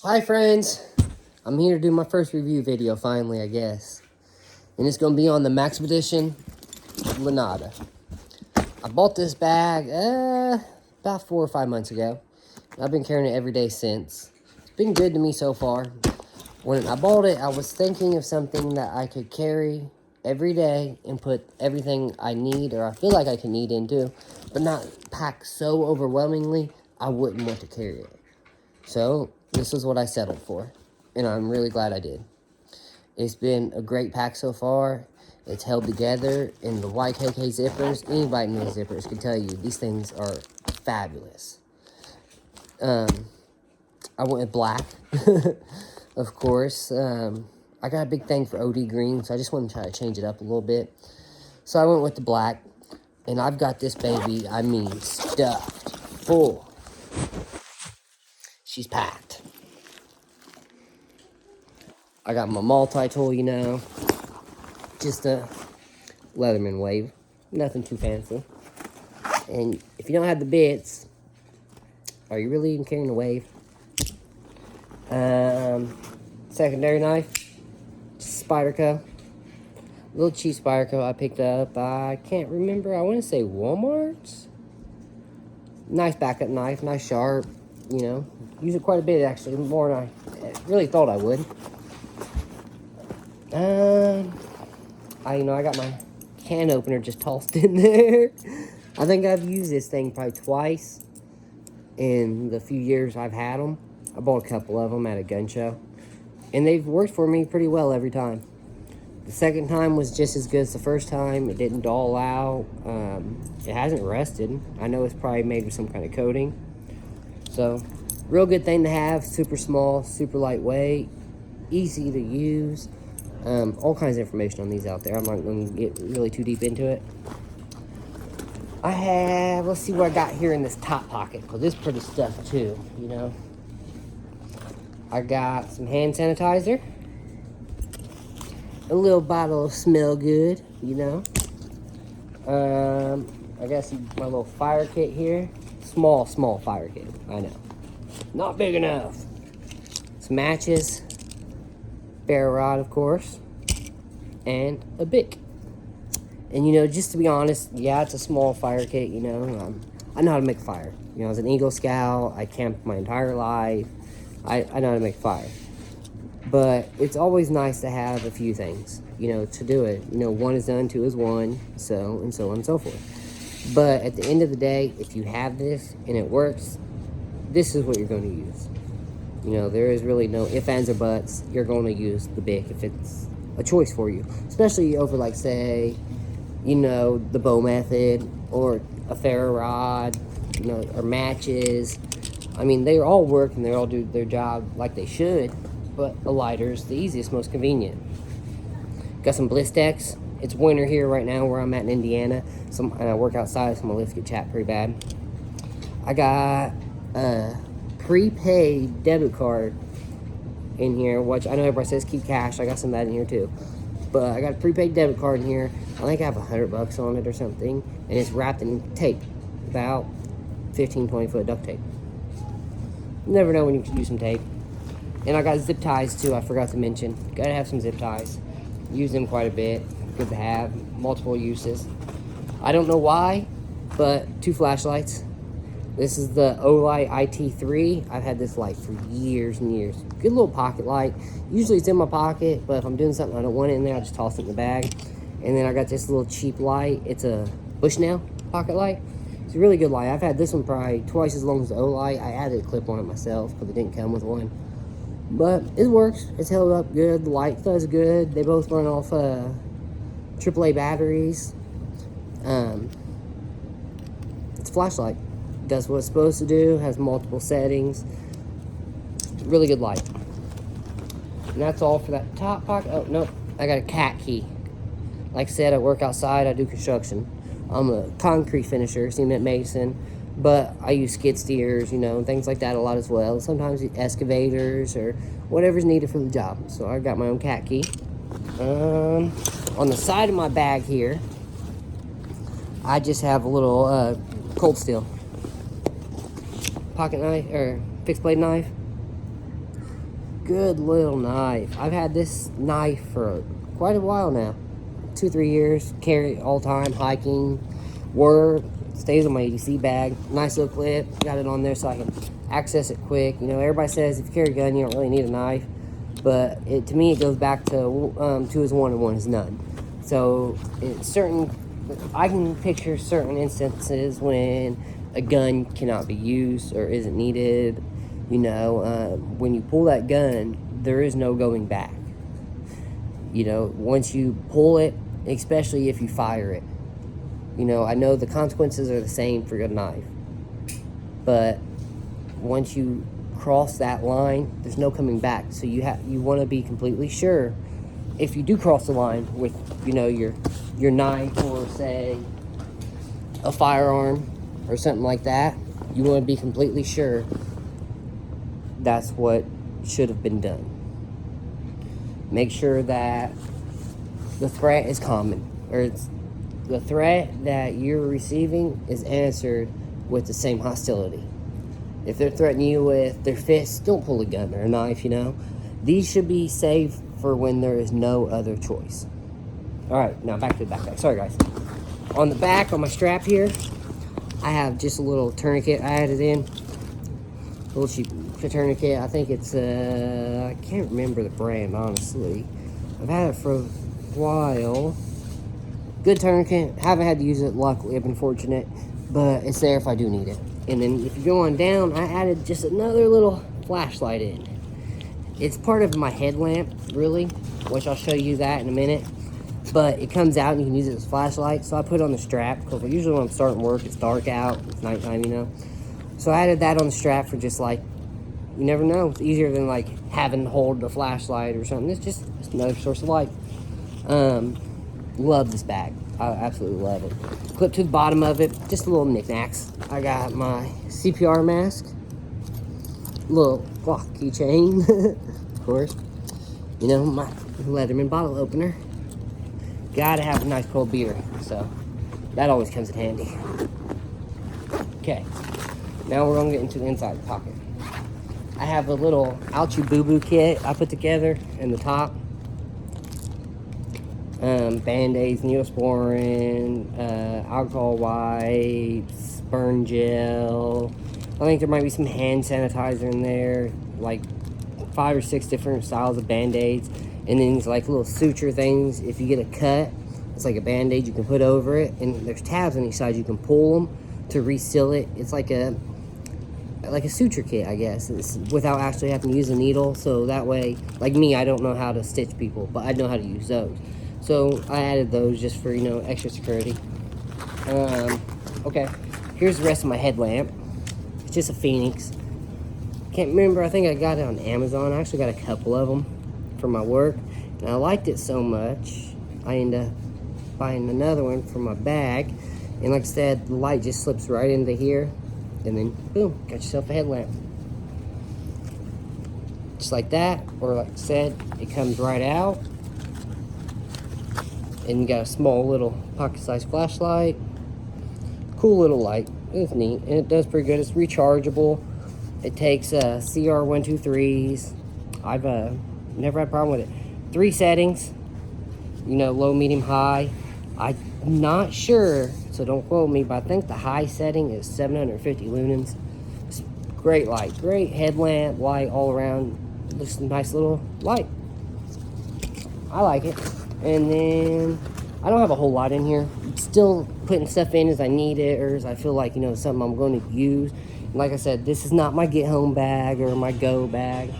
Hi friends, I'm here to do my first review video finally, I guess. And it's going to be on the Maxpedition Luanda. I bought this bag about 4 or 5 months ago. I've been carrying it every day since. It's been good to me so far. When I bought it, I was thinking of something that I could carry every day and put everything I need, or I feel like I can need into, but not pack so overwhelmingly I wouldn't want to carry it. So this is what I settled for, and I'm really glad I did. It's been a great pack so far. It's held together in the YKK zippers. Anybody knows zippers can tell you these things are fabulous. I went with black, of course. I got a big thing for OD green, so I just want to try to change it up a little bit. So I went with the black, and I've got this baby, I mean, stuffed, full. She's packed. I got my multi-tool, you know, just a Leatherman wave, nothing too fancy. And if you don't have the bits, are you really even carrying a wave? Secondary knife, Spyderco, little cheap Spyderco I picked up. I can't remember. I want to say Walmart's. Nice backup knife, nice sharp. You know, use it quite a bit actually, more than I really thought I would. I got my can opener just tossed in there. I think I've used this thing probably twice in the few years I've had them. I bought a couple of them at a gun show, and they've worked for me pretty well every time. The second time was just as good as the first time. It didn't dull out. It hasn't rusted. I know it's probably made with some kind of coating. So, real good thing to have. Super small, super lightweight, easy to use. All kinds of information on these out there. I'm not going to get really too deep into it. I have, let's see what I got here in this top pocket, because this is pretty stuff too, you know. I got some hand sanitizer, a little bottle of Smell Good, you know. I got my little fire kit here. Small fire kit, I know. Not big enough. Some matches, barrel rod, of course, and a Bic. And, you know, just to be honest, yeah, it's a small fire kit, you know. I know how to make fire. You know, as an Eagle Scout, I camped my entire life. I know how to make fire. But it's always nice to have a few things, you know, to do it. You know, one is done, two is one, so and so on and so forth. But at the end of the day, if you have this and it works, this is what you're going to use. You know, there is really no ifs, ands, or buts. You're going to use the Bic if it's a choice for you. Especially over, like, say, you know, the bow method, or a ferro rod, you know, or matches. I mean, they all work and they all do their job like they should, but a lighter is the easiest, most convenient. Got some Blistex. It's winter here right now where I'm at in Indiana, and I work outside, so my lips get chapped pretty bad. I got a prepaid debit card in here, which I know everybody says keep cash. I got some of that in here too. But I got a prepaid debit card in here. I think I have $100 on it or something. And it's wrapped in tape. About 15, 20 foot duct tape. You never know when you can use some tape. And I got zip ties too, I forgot to mention. Gotta have some zip ties. Use them quite a bit. Good to have. Multiple uses. I don't know why, but 2 flashlights. This is the Olight IT3. I've had this light for years and years. Good little pocket light. Usually it's in my pocket, but if I'm doing something I don't want it in there, I just toss it in the bag. And then I got this little cheap light. It's a Bushnell pocket light. It's a really good light. I've had this one probably twice as long as the Olight. I added a clip on it myself, but it didn't come with one. But it works. It's held up good. The light does good. They both run off AAA batteries. It's a flashlight. Does what it's supposed to do, has multiple settings. Really good light. And that's all for that top pocket. Oh, no, I got a cat key. Like I said, I work outside, I do construction. I'm a concrete finisher, cement mason, but I use skid steers, you know, and things like that a lot as well. Sometimes excavators or whatever's needed for the job. So I got my own cat key. On the side of my bag here, I just have a little cold steel pocket knife, or fixed blade knife. good little knife. I've had this knife for quite a while now. 2-3 years. Carry it all the time, hiking, work. Stays on my EDC bag. Nice little clip. Got it on there so I can access it quick. You know, everybody says if you carry a gun, you don't really need a knife. But to me, it goes back to 2 is 1 and 1 is none. So I can picture certain instances when a gun cannot be used or isn't needed. You know, when you pull that gun, there is no going back. You know, once you pull it, especially if you fire it. You know, I know the consequences are the same for your knife. But once you cross that line, there's no coming back. So you want to be completely sure if you do cross the line with, you know, your knife or say a firearm or something like that, you want to be completely sure that's what should have been done. Make sure that the threat is common, or the threat that you're receiving is answered with the same hostility. If they're threatening you with their fists, don't pull a gun or a knife, you know. These should be saved for when there is no other choice. Alright, now back to the backpack. Sorry, guys. On the back, on my strap here, I have just a little tourniquet I added in. A little cheap tourniquet. I think it's, I can't remember the brand, honestly. I've had it for a while. Good tourniquet. Haven't had to use it, luckily. I've been fortunate. But it's there if I do need it. And then if you go on down, I added just another little flashlight in. It's part of my headlamp, really, which I'll show you that in a minute. But it comes out and you can use it as a flashlight. So I put it on the strap, because usually when I'm starting work, it's dark out. It's nighttime, you know. So I added that on the strap for just like, you never know. It's easier than like having to hold the flashlight or something. It's just another source of light. Love this bag. I absolutely love it. Clip to the bottom of it, just a little knickknacks. I got my CPR mask, little clock keychain, of course. You know, my Leatherman bottle opener. Gotta have a nice cold beer, so that always comes in handy. Okay, now we're gonna get into the inside of the pocket. I have a little ouchie boo-boo kit I put together in the top. Band-Aids, Neosporin, alcohol wipes, burn gel. I think there might be some hand sanitizer in there, like 5 or 6 different styles of Band-Aids. And then these like little suture things. If you get a cut, it's like a Band-Aid you can put over it. And there's tabs on each side. You can pull them to reseal it. It's like a suture kit, I guess. It's without actually having to use a needle. So that way, like me, I don't know how to stitch people, but I know how to use those. So I added those just for, you know, extra security. Okay, here's the rest of my headlamp. It's just a Phoenix. Can't remember, I think I got it on Amazon. I actually got a couple of them for my work. And I liked it so much, I ended up buying another one for my bag. And like I said, the light just slips right into here. And then, boom, got yourself a headlamp. Just like that, or like I said, it comes right out. And you got a small little pocket-sized flashlight. Cool little light. It's neat, and it does pretty good. It's rechargeable. It takes CR123s. I've never had a problem with it. 3 settings. You know, low, medium, high. I'm not sure, so don't quote me, but I think the high setting is 750 lumens. It's great light. Great headlamp light all around. Just a nice little light. I like it. And then I don't have a whole lot in here. Still putting stuff in as I need it, or as I feel like, you know, something I'm going to use. And like I said, this is not my get home bag or my go bag.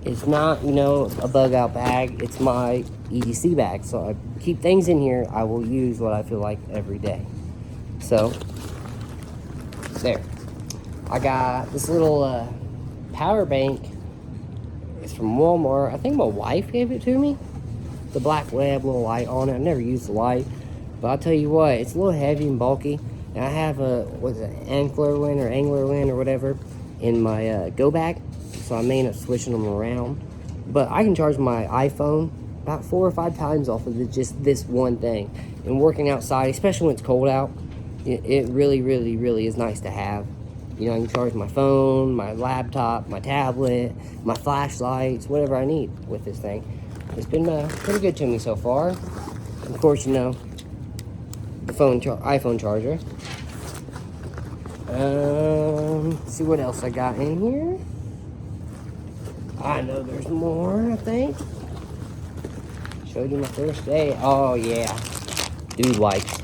It's not, you know, a bug out bag. It's my EDC bag. So I keep things in here I will use what I feel like every day. So there. I got this little power bank. It's from Walmart. I think my wife gave it to me. The black web little light on it. I've never used the light, but I'll tell you what, it's a little heavy and bulky. And I have a, what's it, angler lens or whatever in my go bag, so I may end up switching them around. But I can charge my iPhone about 4 or 5 times off of just this one thing. And working outside, especially when it's cold out, it really, really, really is nice to have. You know, I can charge my phone, my laptop, my tablet, my flashlights, whatever I need with this thing. It's been pretty good to me so far. Of course, you know, the iPhone charger. Let's see what else I got in here. I know there's more, I think. Showed you my first day. Oh, yeah. Dude wipes.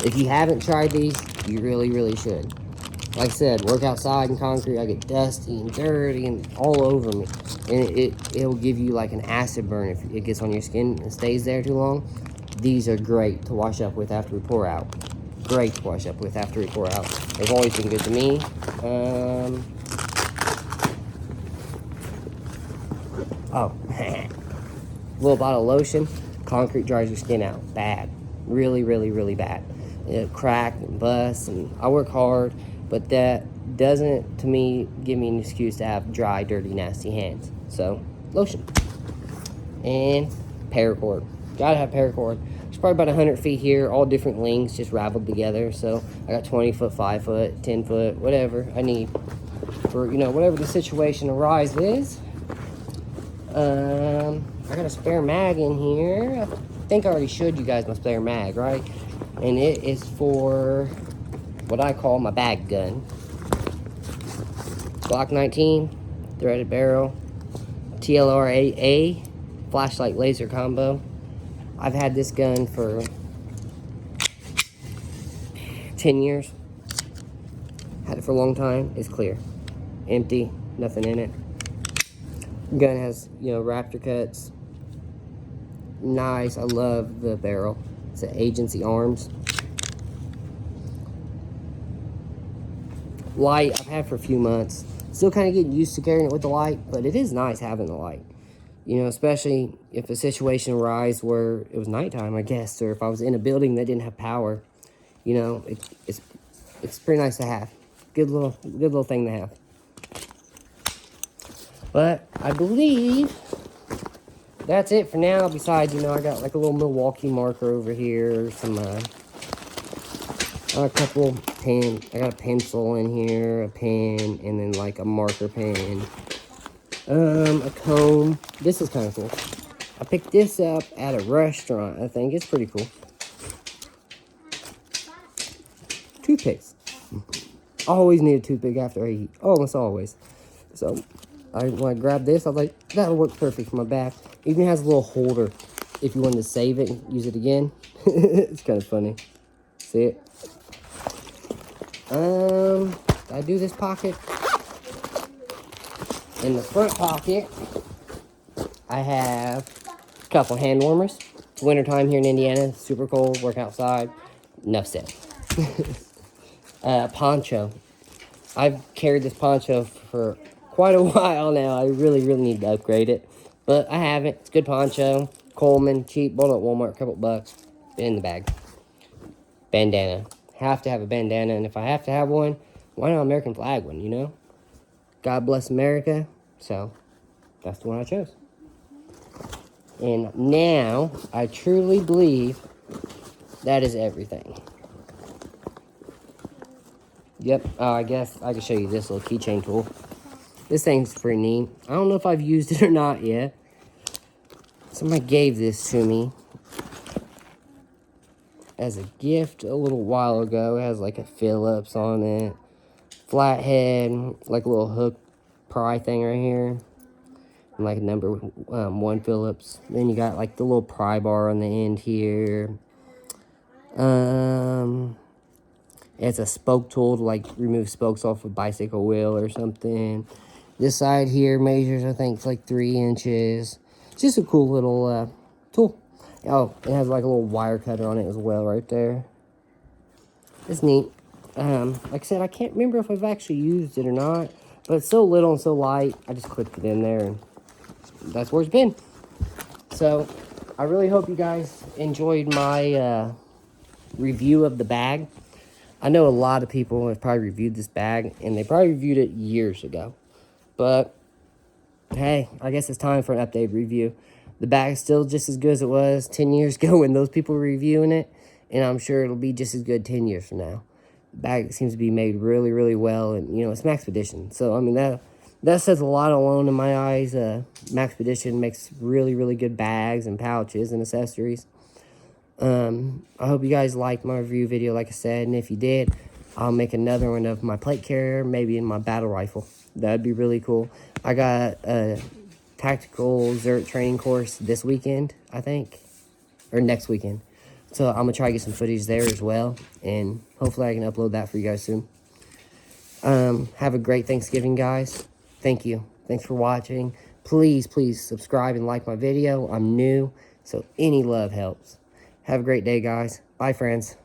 If you haven't tried these, you really, really should. Like I said, work outside in concrete, I get dusty and dirty and all over me. And it'll give you like an acid burn if it gets on your skin and stays there too long. These are great to wash up with after we pour out. Great to wash up with after we pour out. They've always been good to me. Little bottle of lotion. Concrete dries your skin out. Bad. Really, really, really bad. It crack and bust, and I work hard, but that doesn't, to me, give me an excuse to have dry, dirty, nasty hands. So, lotion. And paracord. Gotta have paracord. It's probably about 100 feet here, all different lengths, just raveled together. So, I got 20 foot, 5 foot, 10 foot, whatever I need for, you know, whatever the situation arises. I got a spare mag in here. I think I already showed you guys my spare mag, right? And it is for what I call my bag gun. Glock 19, threaded barrel, TLR-A flashlight laser combo. I've had this gun for 10 years. Had it for a long time. It's clear. Empty, nothing in it. Gun has, you know, raptor cuts. Nice. I love the barrel. It's an Agency Arms. Light, I've had for a few months. Still kind of getting used to carrying it with the light, but it is nice having the light. You know, especially if a situation arises where it was nighttime, I guess, or if I was in a building that didn't have power. You know, it's pretty nice to have. Good little thing to have. But I believe that's it for now. Besides, you know, I got like a little Milwaukee marker over here, some a couple pen. I got a pencil in here, a pen, and then like a marker pen. A comb. This is kind of cool. I picked this up at a restaurant. I think it's pretty cool. Toothpicks. Always need a toothpick after I eat. Almost always. So when I grabbed this, I was like, that'll work perfect for my bag. It even has a little holder if you wanted to save it and use it again. It's kind of funny. See it? I do this pocket. In the front pocket, I have a couple hand warmers. It's wintertime here in Indiana. Super cold. Work outside. Enough said. Poncho. I've carried this poncho for quite a while now. I really need to upgrade it. But I haven't. It's a good poncho. Coleman. Cheap. Bought it at Walmart. A couple bucks. Been in the bag. Bandana. Have to have a bandana. And if I have to have one, why not American flag one, you know? God bless America. So, that's the one I chose. And now, I truly believe that is everything. Yep, I guess I can show you this little keychain tool. This thing's pretty neat. I don't know if I've used it or not yet. Somebody gave this to me as a gift a little while ago. It has like a Phillips on it. Flathead, like a little hook pry thing right here. And like a number 1 Phillips. Then you got like the little pry bar on the end here. It's a spoke tool to like remove spokes off a bicycle wheel or something. This side here measures, I think, it's like 3 inches. It's just a cool little tool. Oh, it has like a little wire cutter on it as well right there. It's neat. Like I said, I can't remember if I've actually used it or not. But it's so little and so light, I just clipped it in there. And that's where it's been. So, I really hope you guys enjoyed my review of the bag. I know a lot of people have probably reviewed this bag, and they probably reviewed it years ago. But, hey, I guess it's time for an updated review. The bag is still just as good as it was 10 years ago when those people were reviewing it, and I'm sure it'll be just as good 10 years from now. Bag seems to be made really, really well, and you know, it's Maxpedition. So I mean, that says a lot alone in my eyes. Maxpedition makes really, really good bags and pouches and accessories. I hope you guys liked my review video, like I said, and if you did, I'll make another one of my plate carrier, maybe in my battle rifle. That'd be really cool. I got a tactical Zert training course this weekend, I think, or next weekend. So I'm gonna try to get some footage there as well, and hopefully I can upload that for you guys soon. Have a great Thanksgiving, guys. Thank you. Thanks for watching. Please, please subscribe and like my video. I'm new, so any love helps. Have a great day, guys. Bye, friends.